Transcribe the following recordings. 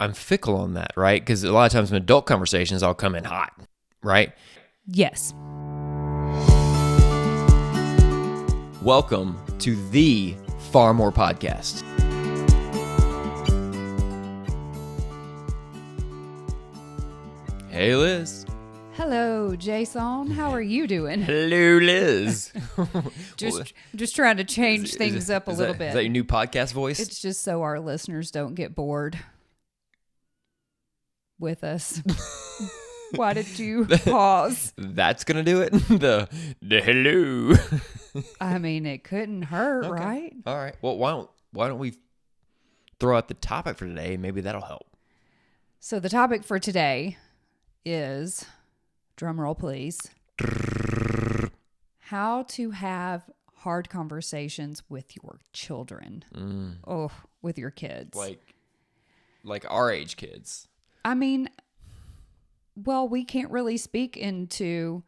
I'm fickle on that, right? Because a lot of times in adult conversations, I'll come in hot, right? Yes. Welcome to the Far More Podcast. Hey, Liz. Hello, Jason. How are you doing? Hello, Liz. Just trying to change things up a little bit. Is that your new podcast voice? It's just so our listeners don't get bored with us. Why did you pause? That's going to do it? The hello. I mean, it couldn't hurt, Okay. right? All right. Well, why don't we throw out the topic for today? Maybe that'll help. So the topic for today is, drum roll please, how to have hard conversations with your children. With your kids. Like our age kids. I mean, well, we can't really speak into...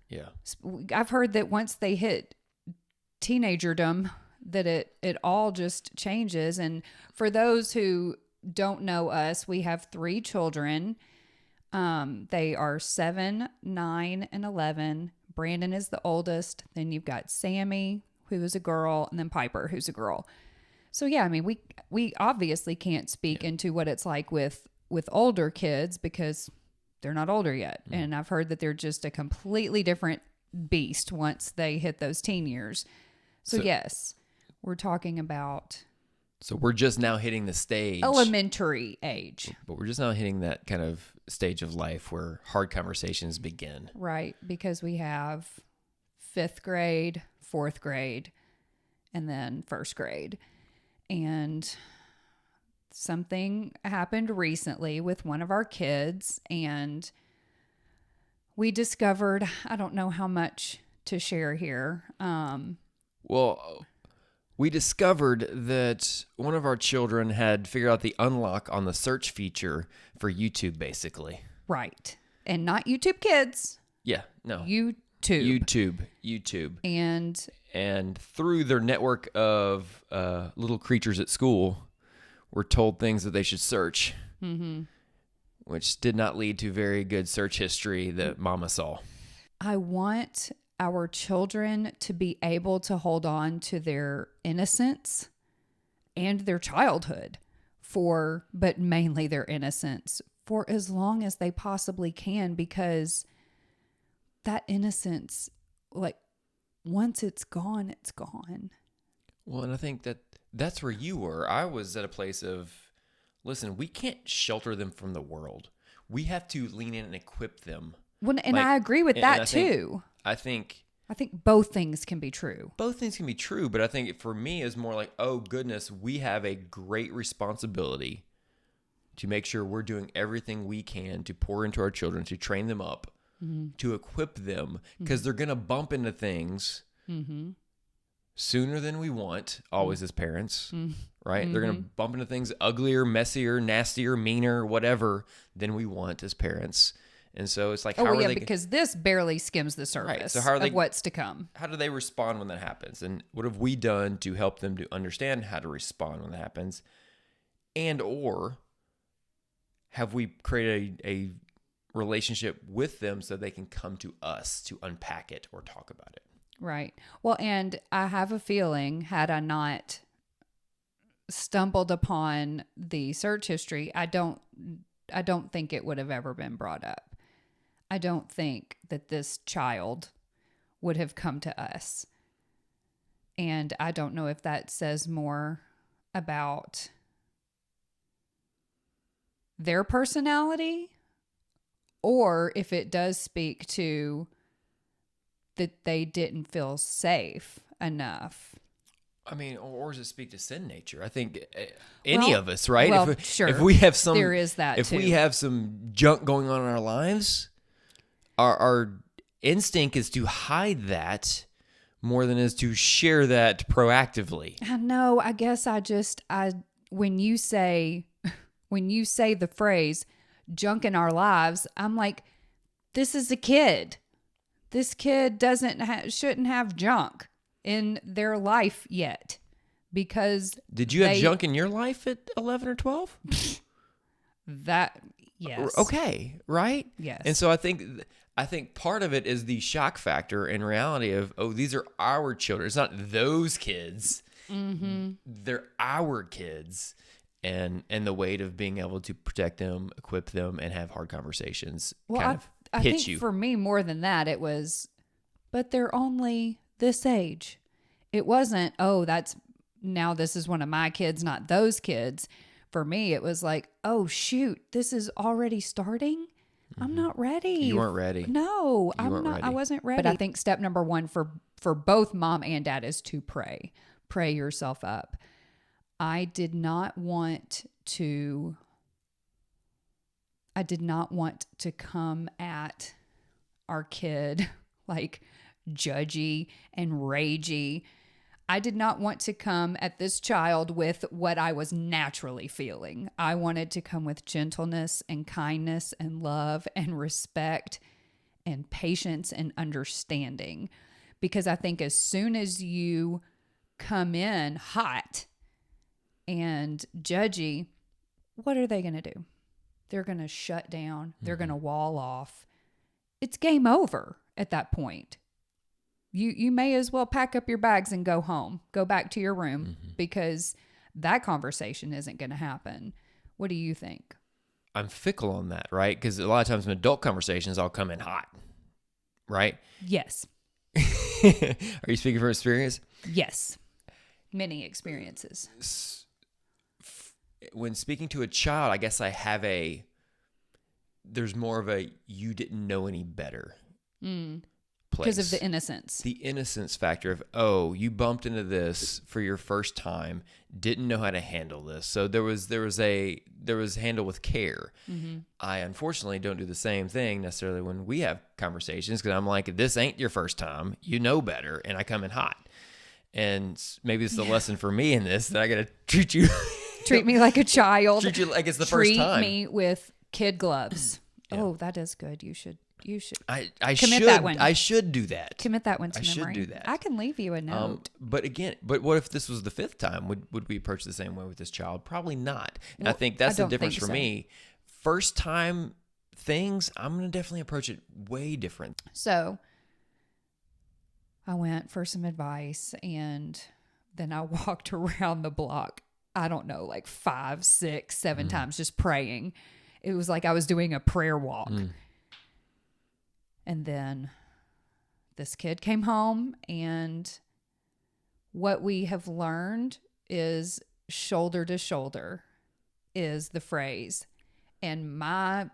Yeah. I've heard that once they hit teenagerdom, that it all just changes. And for those who don't know us, we have 3 children. They are 7, 9, and 11. Brandon is the oldest. Then you've got Sammy, who is a girl, and then Piper, who's a girl. So yeah, I mean, we obviously can't speak into what it's like with older kids because they're not older yet. And I've heard that they're just a completely different beast once they hit those teen years. So yes, we're talking about... So we're just now hitting the stage. Elementary age. But we're just now hitting that kind of stage of life where hard conversations begin. Right, because we have 5th grade, 4th grade, and then 1st grade. And something happened recently with one of our kids, and we discovered, I don't know how much to share here. Well, we discovered that one of our children had figured out the unlock on the search feature for YouTube, basically. Right. And not YouTube Kids. Yeah, no. YouTube. YouTube. And through their network of little creatures at school, were told things that they should search, which did not lead to very good search history that Mama saw. I want our children to be able to hold on to their innocence and their childhood but mainly their innocence for as long as they possibly can, because that innocence, like, once it's gone, it's gone. Well, and I think that's where you were. I was at a place of, listen, we can't shelter them from the world. We have to lean in and equip them. Well, and I agree with that too. I think both things can be true. Both things can be true, but I think for me it's more like, oh goodness, we have a great responsibility to make sure we're doing everything we can to pour into our children, to train them up, to equip them, because they're going to bump into things sooner than we want, always as parents, right? They're going to bump into things uglier, messier, nastier, meaner, whatever than we want as parents. And so it's like, because this barely skims the surface of what's to come. How do they respond when that happens? And what have we done to help them to understand how to respond when that happens? And or have we created a relationship with them so they can come to us to unpack it or talk about it? Right. Well, and I have a feeling, had I not stumbled upon the search history, I don't think it would have ever been brought up. I don't think that this child would have come to us. And I don't know if that says more about their personality or if it does speak to that they didn't feel safe enough. I mean, or does it speak to sin nature? I think any of us, right? Well, sure. If we have some, there is that. If too. we have some junk going on in our lives, our instinct is to hide that more than is to share that proactively. I know. I guess when you say the phrase "junk in our lives," I'm like, this is a kid. This kid shouldn't have junk in their life yet, because did you have junk in your life at 11 or 12? That, yes. Okay, right? Yes. And so I think part of it is the shock factor and reality of, oh, these are our children. It's not those kids. They're our kids. And the weight of being able to protect them, equip them, and have hard conversations I hits think you. for me, more than that, it was, but they're only this age. It wasn't, oh, now this is one of my kids, not those kids. For me, it was like, oh, shoot, this is already starting. I'm not ready. You weren't ready. No, You weren't not. ready. I wasn't ready. But I think step number one for both mom and dad is to pray. Pray yourself up. I did not want to come at our kid like judgy and ragey. I did not want to come at this child with what I was naturally feeling. I wanted to come with gentleness and kindness and love and respect and patience and understanding. Because I think as soon as you come in hot and judgy, what are they going to do? They're going to shut down. They're going to wall off. It's game over at that point. You may as well pack up your bags and go home. Go back to your room because that conversation isn't going to happen. What do you think? I'm fickle on that, right? Because a lot of times in adult conversations, I'll come in hot, right? Yes. Are you speaking from experience? Yes. Many experiences. When speaking to a child, I guess there's more of a you didn't know any better place. Because of the innocence. The innocence factor of, oh, you bumped into this for your first time, didn't know how to handle this. So there was handle with care. I unfortunately don't do the same thing necessarily when we have conversations because I'm like, this ain't your first time. You know better. And I come in hot. And maybe it's the lesson for me in this that I got to treat you. Treat me like a child. Treat you like it's the first time. Treat me with kid gloves. Oh, that is good. You should. I commit should. that one. I should do that. Commit that one to I memory. should do that. I can leave you a note. But what if this was the fifth time? Would we approach the same way with this child? Probably not. And I Well, think that's I the don't difference think for so. me. First time things, I'm going to definitely approach it way different. So I went for some advice and then I walked around the block. I don't know, like 5, 6, 7 times just praying. It was like I was doing a prayer walk. And then this kid came home, and what we have learned is shoulder to shoulder is the phrase. And my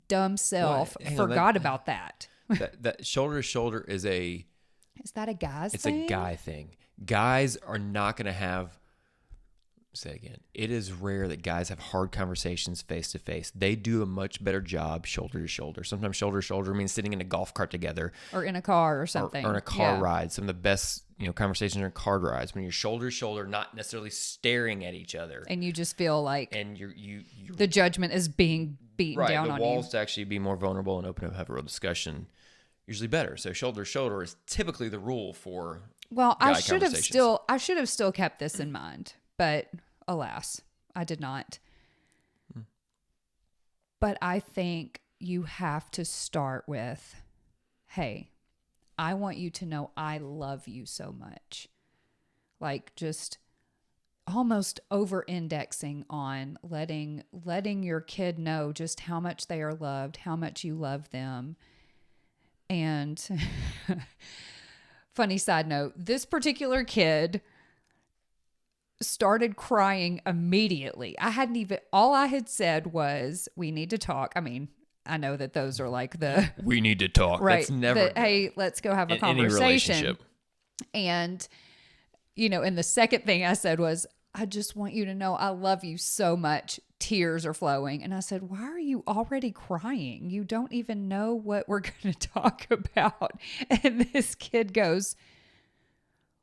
dumb self hang on, forgot about that. that shoulder to shoulder is Is that a guy's it's thing? a guy thing. Guys are not going to have. Say it again. It is rare that guys have hard conversations face to face. They do a much better job shoulder to shoulder. Sometimes shoulder to shoulder means sitting in a golf cart together, Or in a car or something. or in a car Yeah. ride. Some of the best conversations are car rides when you're shoulder to shoulder, not necessarily staring at each other, And you just feel like and you're the judgment is being beaten right. down The on walls you. to actually be more vulnerable and open up, have a real discussion. Usually better. So shoulder to shoulder is typically the rule for. Well, I guy should have conversations. still kept this in mind, but alas, I did not. But I think you have to start with, hey, I want you to know I love you so much. Like just almost over-indexing on letting your kid know just how much they are loved, how much you love them. And funny side note, this particular kid started crying immediately. All I had said was, we need to talk. I mean, I know that those are like the We need to talk. right. That's never. Hey, let's go have a in any conversation. relationship. And, and the second thing I said was, I just want you to know I love you so much. Tears are flowing. And I said, why are you already crying? You don't even know what we're going to talk about. And this kid goes,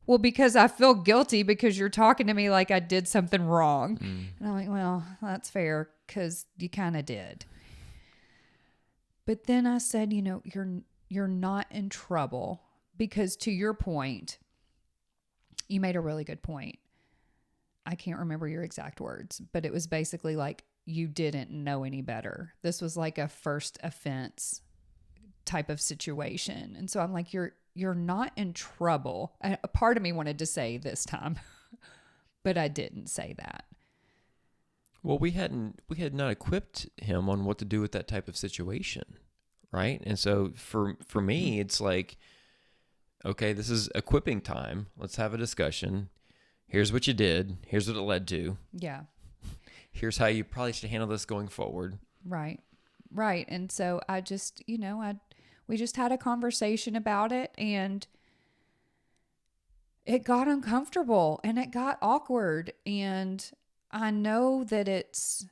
well, because I feel guilty because you're talking to me like I did something wrong. And I'm like, well, that's fair because you kind of did. But then I said, you're not in trouble because to your point, you made a really good point. I can't remember your exact words, but it was basically like, you didn't know any better. This was like a first offense type of situation. And so I'm like, you're not in trouble. A part of me wanted to say this time, but I didn't say that. Well, we had not equipped him on what to do with that type of situation, right? And so for me, it's like, okay, this is equipping time. Let's have a discussion. Here's what you did. Here's what it led to. Yeah. Here's how you probably should handle this going forward. Right. Right. And so I just, we just had a conversation about it, and it got uncomfortable and it got awkward. And I know that it's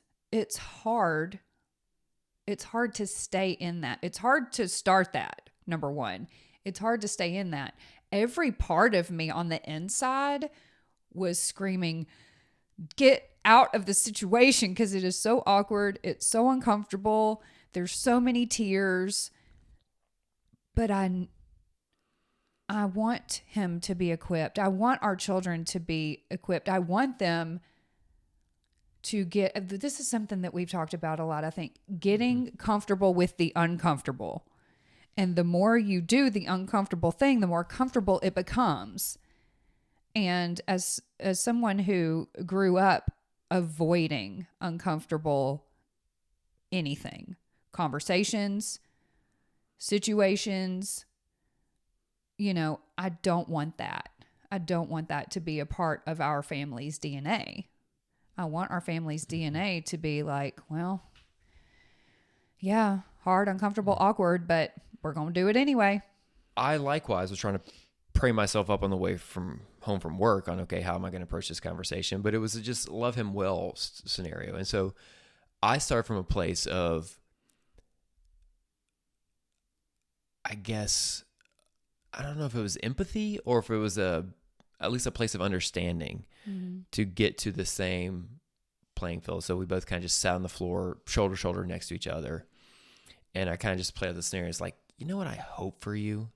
hard. It's hard to stay in that. It's hard to start that. Number one, it's hard to stay in that. Every part of me on the inside was screaming, get out of the situation, because it is so awkward. It's so uncomfortable. There's so many tears. But I want him to be equipped. I want our children to be equipped. I want them to get, this is something that we've talked about a lot, I think, getting comfortable with the uncomfortable. And the more you do the uncomfortable thing, the more comfortable it becomes. And as someone who grew up avoiding uncomfortable anything, conversations, situations, I don't want that. I don't want that to be a part of our family's DNA. I want our family's DNA to be like, well, yeah, hard, uncomfortable, awkward, but we're going to do it anyway. I likewise was trying to pray myself up on the way home from work on, okay, how am I going to approach this conversation? But it was a just love him well scenario. And so I start from a place of, I guess, I don't know if it was empathy or if it was at least a place of understanding to get to the same playing field. So we both kind of just sat on the floor, shoulder to shoulder next to each other. And I kind of just played out the scenario. It's like, you know what I hope for you?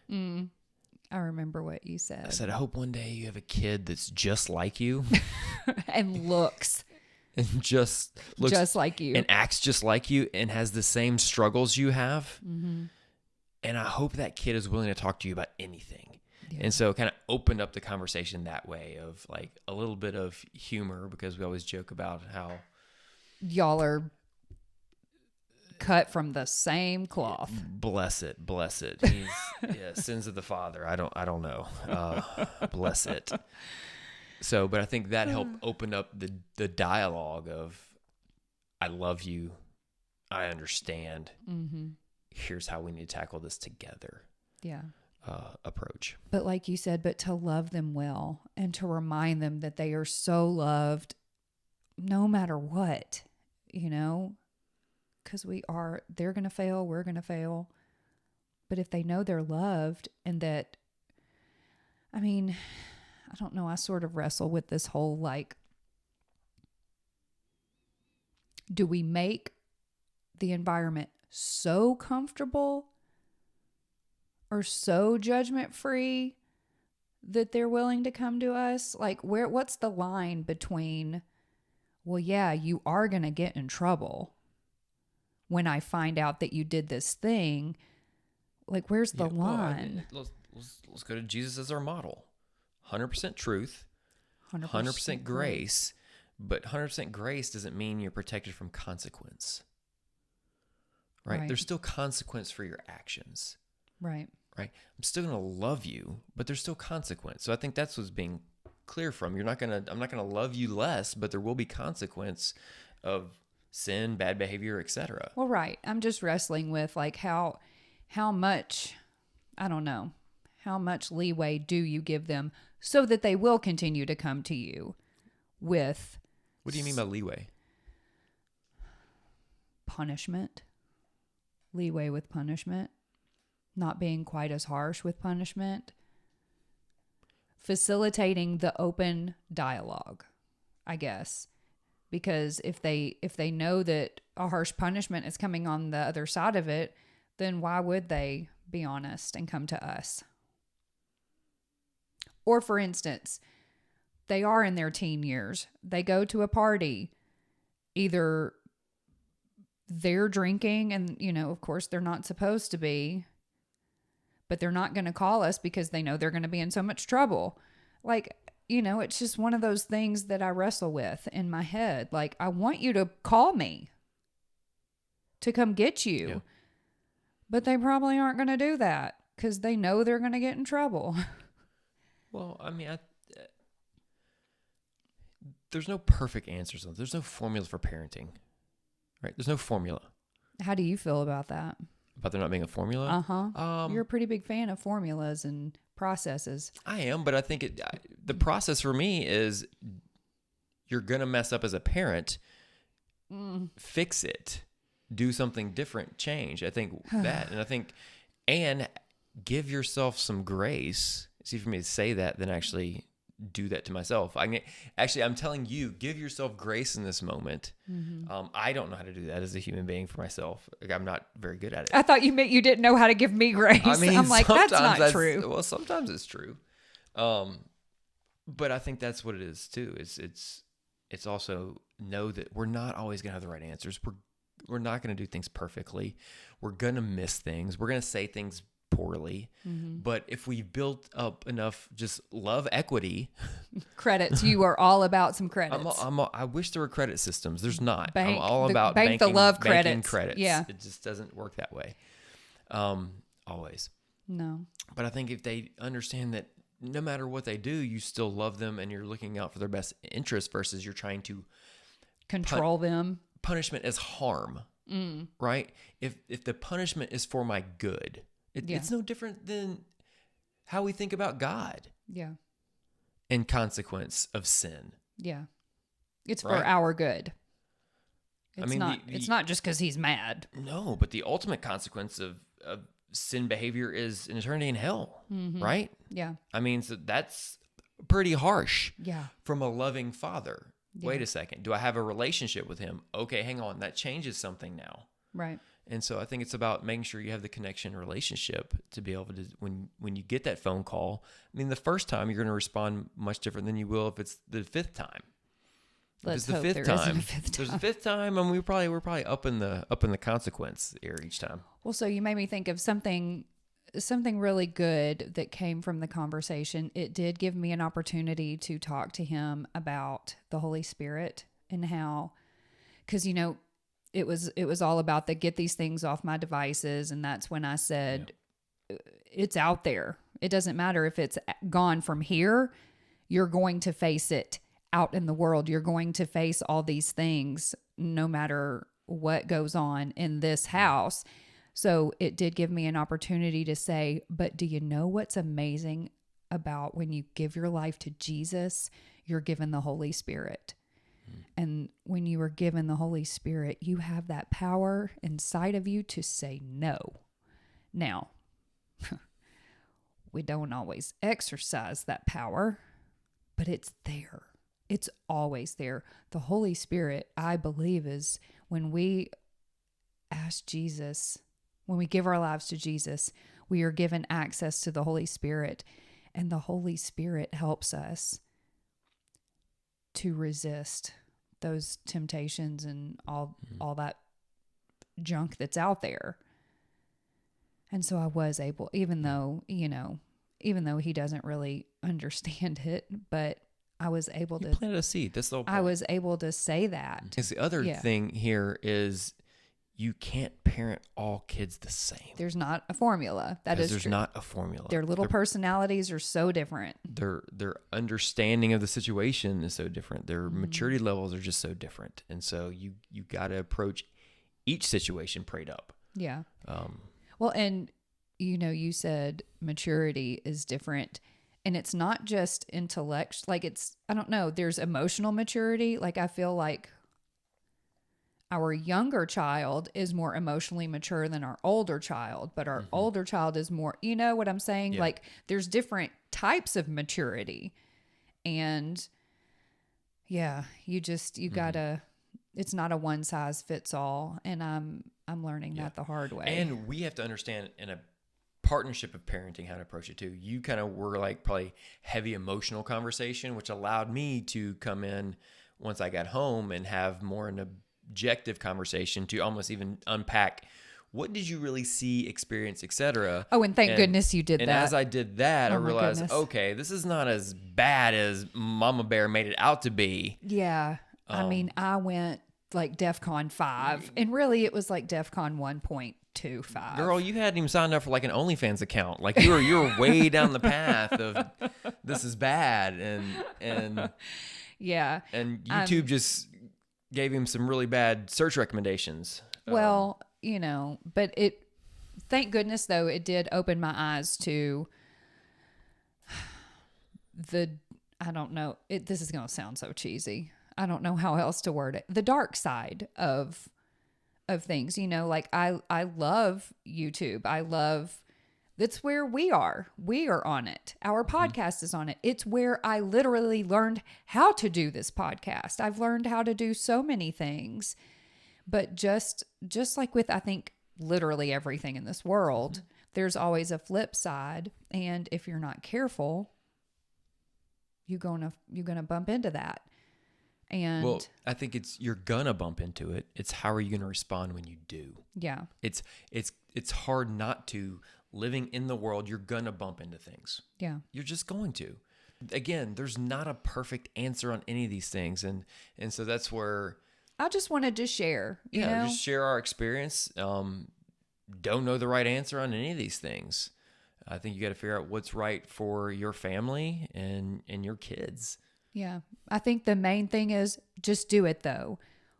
I remember what you said. I said, I hope one day you have a kid that's just like you. And looks just like you. And acts just like you and has the same struggles you have. Mm-hmm. And I hope that kid is willing to talk to you about anything. Yeah. And so kind of opened up the conversation that way of like a little bit of humor, because we always joke about how y'all are cut from the same cloth. Bless it. He's sins of the father. I don't know. Bless it. So, but I think that helped open up the dialogue of, I love you. I understand. Mm-hmm. Here's how we need to tackle this together. Yeah. Approach. But like you said, but to love them well and to remind them that they are so loved no matter what, because they're going to fail, we're going to fail. But if they know they're loved, and that, I don't know, I sort of wrestle with this whole, like, do we make the environment so comfortable or so judgment-free that they're willing to come to us? Like, what's the line between, well, yeah, you are going to get in trouble when I find out that you did this thing? Like, where's the line? Let's go to Jesus as our model. 100% truth, 100% grace, but 100% grace doesn't mean you're protected from consequence. Right? There's still consequence for your actions. Right. I'm still going to love you, but there's still consequence. So I think that's what's being clear from. I'm not going to love you less, but there will be consequence of sin, bad behavior, etc. Well, right. I'm just wrestling with like how much, I don't know, how much leeway do you give them so that they will continue to come to you with. What do you mean by leeway? Punishment. Leeway with punishment. Not being quite as harsh with punishment. Facilitating the open dialogue, I guess. Because if they know that a harsh punishment is coming on the other side of it, then why would they be honest and come to us? Or for instance, they are in their teen years. They go to a party either they're drinking and, of course they're not supposed to be, but they're not going to call us because they know they're going to be in so much trouble. Like, it's just one of those things that I wrestle with in my head. Like, I want you to call me to come get you, Yeah. but they probably aren't going to do that because they know they're going to get in trouble. Well, I mean, there's no perfect answers. There's no formula for parenting, right? There's no formula. How do you feel about that? About there not being a formula? Uh-huh. You're a pretty big fan of formulas and processes. I am, but I think the process for me is you're going to mess up as a parent. Fix it. Do something different. Change. I think that. And give yourself some grace. It's easier for me to say that than actually do that to myself. I'm telling you, give yourself grace in this moment. I don't know how to do that as a human being for myself. Like, I'm not very good at it. I thought you meant you didn't know how to give me grace. I mean, I'm like, that's not true. Well, sometimes it's true. But I think that's what it is too. It's also know that we're not always going to have the right answers. We're not going to do things perfectly. We're going to miss things. We're going to say things poorly. But if we built up enough just love equity, credits, you are all about some credits. I wish there were credit systems. There's not. I'm all about banking the love credits. Yeah, it just doesn't work that way. Always. No. But I think if they understand that no matter what they do, you still love them and you're looking out for their best interest versus you're trying to control them. Punishment is harm, right? If the punishment is for my good, it's no different than how we think about God. Yeah. And consequence of sin. Yeah. It's for our good. It's I mean, it's not just because he's mad. No, but the ultimate consequence of sin behavior is an eternity in hell, right? Yeah. I mean, so that's pretty harsh. Yeah. From a loving father. Yeah. Wait a second. Do I have a relationship with him? Okay, hang on. That changes something now. Right. And so I think it's about making sure you have the connection relationship to be able to, when you get that phone call, I mean, the first time you're going to respond much different than you will if it's the fifth time. Let's hope there isn't a fifth time. There's a fifth time, and we're probably up in the consequence here each time. Well, so you made me think of something really good that came from the conversation. It did give me an opportunity to talk to him about the Holy Spirit and how, because it was all about the get these things off my devices, and that's when I said, it's out there. It doesn't matter if it's gone from here. You're going to face it out in the world. You're going to face all these things no matter what goes on in this house. So it did give me an opportunity to say, but do you know what's amazing about when you give your life to Jesus? You're given the Holy Spirit. And when you are given the Holy Spirit, you have that power inside of you to say no. Now, we don't always exercise that power, but it's there. It's always there. The Holy Spirit, I believe, is when we ask Jesus, when we give our lives to Jesus, we are given access to the Holy Spirit, and the Holy Spirit helps us to resist those temptations and all that junk that's out there. And so I was able, even though he doesn't really understand it, but I was able to planted a seed. That's the whole point. I was able to say that. Because the other thing here is you can't parent all kids the same. There's not a formula. There's true. Not a formula. Their personalities are so different. Their understanding of the situation is so different. Their maturity levels are just so different. And so you got to approach each situation prayed up. Yeah. Well, and you said maturity is different. And it's not just intellect. Like I don't know, there's emotional maturity. Like I feel like our younger child is more emotionally mature than our older child, but our older child is more, you know what I'm saying? Yeah. Like there's different types of maturity. And yeah, you gotta, it's not a one size fits all. And I'm learning that the hard way. And we have to understand in a partnership of parenting how to approach it too. You kind of were like probably heavy emotional conversation, which allowed me to come in once I got home and have more an subjective conversation to almost even unpack what did you really see, experience, etc. Oh, and thank goodness you did and that. And as I did that, I Oh my realized, goodness. okay, this is not as bad as Mama Bear made it out to be. Yeah. I mean, I went like DEFCON 5, and really it was like DEFCON 1.25. Girl, you hadn't even signed up for like an OnlyFans account. Like you were way down the path of this is bad, and yeah. And YouTube just gave him some really bad search recommendations. Well, you know, but thank goodness though, it did open my eyes to I don't know, this is going to sound so cheesy. I don't know how else to word it. The dark side of things, you know, like I love YouTube. That's where we are. We are on it. Our podcast is on it. It's where I literally learned how to do this podcast. I've learned how to do so many things. But just like with, I think, literally everything in this world, there's always a flip side. And if you're not careful, you're gonna bump into that. And well, I think you're gonna bump into it. It's how are you gonna respond when you do? Yeah. It's hard not to. Living in the world, you're gonna bump into things. Yeah. You're just going to. Again, there's not a perfect answer on any of these things, and so that's where I just wanted to share. You know? Just share our experience. Don't know the right answer on any of these things. I think you got to figure out what's right for your family and your kids. Yeah. I think the main thing is just do it though.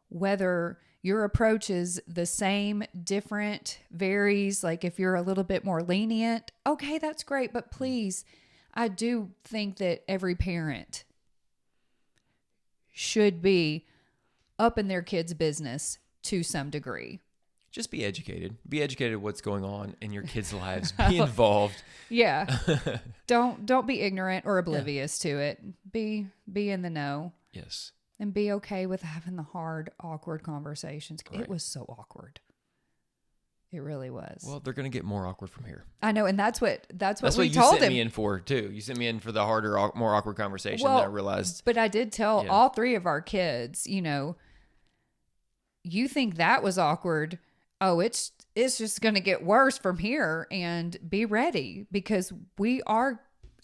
Whether your approach is the same, different, varies, like if you're a little bit more lenient, okay, that's great. But please, I do think that every parent should be up in their kids' business to some degree. Just be educated. Be educated what's going on in your kids' lives. Be involved. Yeah. Don't be ignorant or oblivious to it. Be in the know. Yes. And be okay with having the hard, awkward conversations. Right. It was so awkward. It really was. Well, they're going to get more awkward from here. I know, and that's what we told him. That's what you sent me in for, too. You sent me in for the harder, more awkward conversation that I realized. But I did tell all three of our kids, you know, you think that was awkward. Oh, it's just going to get worse from here, and be ready because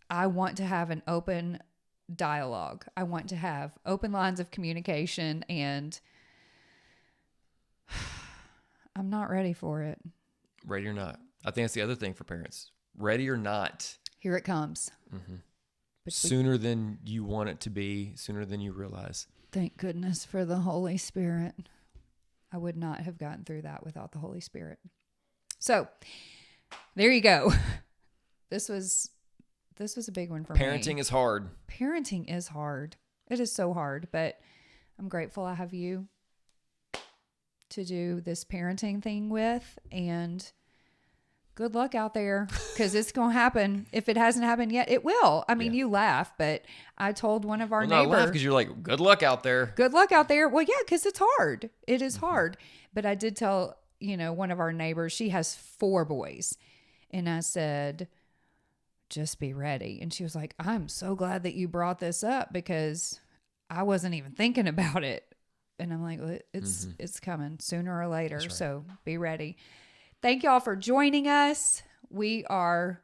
I want to have an open dialogue. I want to have open lines of communication, and I'm not ready for it. Ready or not. I think that's the other thing for parents. Ready or not. Here it comes. Mm-hmm. Sooner than you want it to be, sooner than you realize. Thank goodness for the Holy Spirit. I would not have gotten through that without the Holy Spirit. So, there you go. This was a big one for me. Parenting is hard. Parenting is hard. It is so hard, but I'm grateful I have you to do this parenting thing with, and good luck out there because it's going to happen. If it hasn't happened yet, it will. I mean, you laugh, but I told one of our neighbors. Not laugh because you're like, good luck out there. Good luck out there. Well, yeah, because it's hard. It is hard. But I did tell, one of our neighbors, she has 4 boys. And I said, just be ready. And she was like, I'm so glad that you brought this up because I wasn't even thinking about it. And I'm like, well, it's coming sooner or later. Right. So be ready. Thank y'all for joining us. We are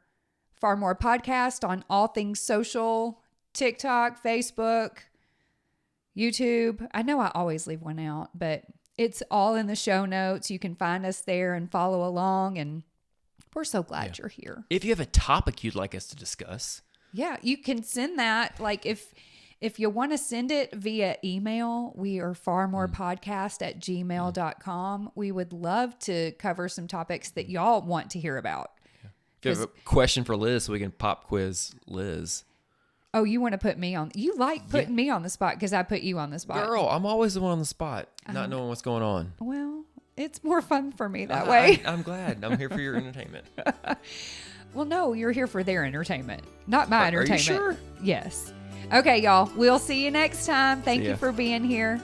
Far More Podcast on all things social, TikTok, Facebook, YouTube. I know I always leave one out, but it's all in the show notes. You can find us there and follow along. And we're so glad you're here. If you have a topic you'd like us to discuss. Yeah, you can send that. Like if you want to send it via email, we are farmorepodcast@gmail.com. We would love to cover some topics that y'all want to hear about. Yeah. If you have a question for Liz, so we can pop quiz Liz. Oh, you want to put me on? You like putting me on the spot because I put you on the spot. Girl, I'm always the one on the spot, not knowing what's going on. Well, it's more fun for me that way. I'm glad. I'm here for your entertainment. Well, no, you're here for their entertainment, not my entertainment. Are you sure? Yes. Okay, y'all. We'll see you next time. Thank you for being here.